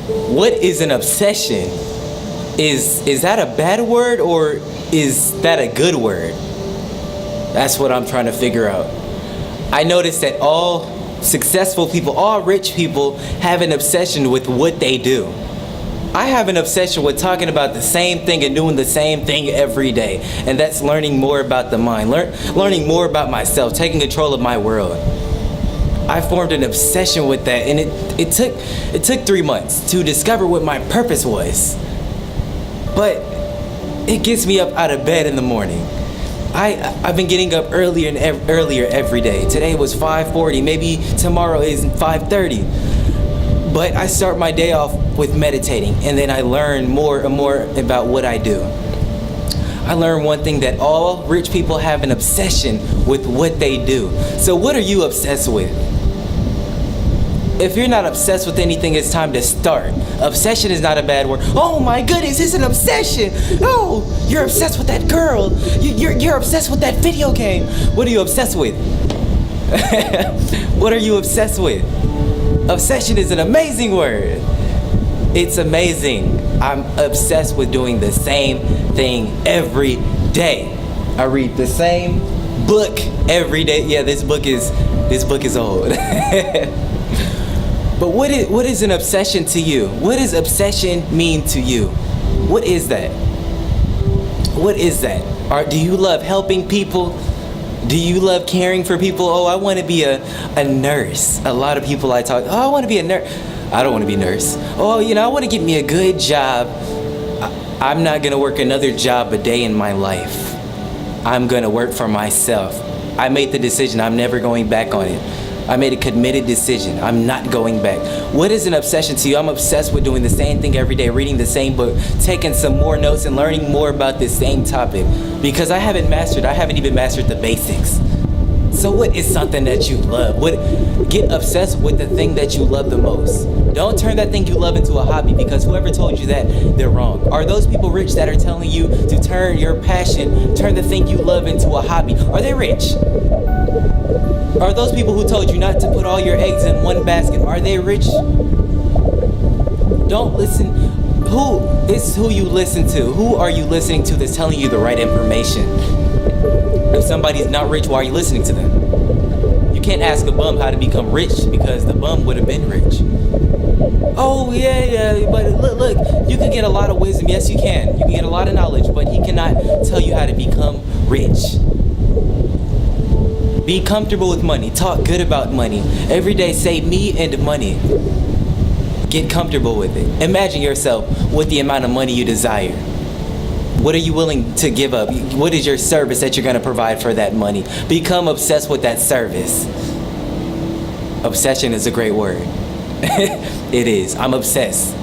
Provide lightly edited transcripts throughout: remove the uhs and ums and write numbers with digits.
What is an obsession? Is that a bad word or is that a good word? That's what I'm trying to figure out. I noticed that all successful people, all rich people have an obsession with what they do. I have an obsession with talking about the same thing and doing the same thing every day. And that's learning more about the mind, learning more about myself, taking control of my world. I formed an obsession with that, and it took 3 months to discover what my purpose was. But it gets me up out of bed in the morning. I've been getting up earlier and earlier every day. Today was 5:40, maybe tomorrow is 5:30. But I start my day off with meditating, and then I learn more and more about what I do. I learned one thing, that all rich people have an obsession with what they do. So what are you obsessed with? If you're not obsessed with anything, it's time to start. Obsession is not a bad word. Oh my goodness, it's an obsession. Oh, you're obsessed with that girl. You're obsessed with that video game. What are you obsessed with? What are you obsessed with? Obsession is an amazing word. It's amazing. I'm obsessed with doing the same thing every day. I read the same book every day. Yeah, this book is old. But what is an obsession to you? What does obsession mean to you? What is that? What is that? Do you love helping people? Do you love caring for people? Oh, I want to be a nurse. A lot of people I talk, oh, I want to be a nurse. I don't want to be a nurse. Oh, I want to get me a good job. I'm not going to work another job a day in my life. I'm going to work for myself. I made the decision. I'm never going back on it. I made a committed decision. I'm not going back. What is an obsession to you? I'm obsessed with doing the same thing every day, reading the same book, taking some more notes, and learning more about this same topic. Because I haven't even mastered the basics. So what is something that you love? Get obsessed with the thing that you love the most. Don't turn that thing you love into a hobby, because whoever told you that, they're wrong. Are those people rich that are telling you to turn your passion, turn the thing you love into a hobby? Are they rich? Are those people who told you not to put all your eggs in one basket, are they rich? Don't listen. Who is who you listen to? Who are you listening to that's telling you the right information? If somebody's not rich, why are you listening to them? You can't ask a bum how to become rich, because the bum would have been rich. Oh, yeah, but look, you can get a lot of wisdom. Yes, you can. You can get a lot of knowledge, but he cannot tell you how to become rich. Be comfortable with money. Talk good about money. Every day say me and money. Get comfortable with it. Imagine yourself with the amount of money you desire. What are you willing to give up? What is your service that you're going to provide for that money? Become obsessed with that service. Obsession is a great word. It is. I'm obsessed.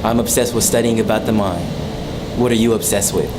I'm obsessed with studying about the mind. What are you obsessed with?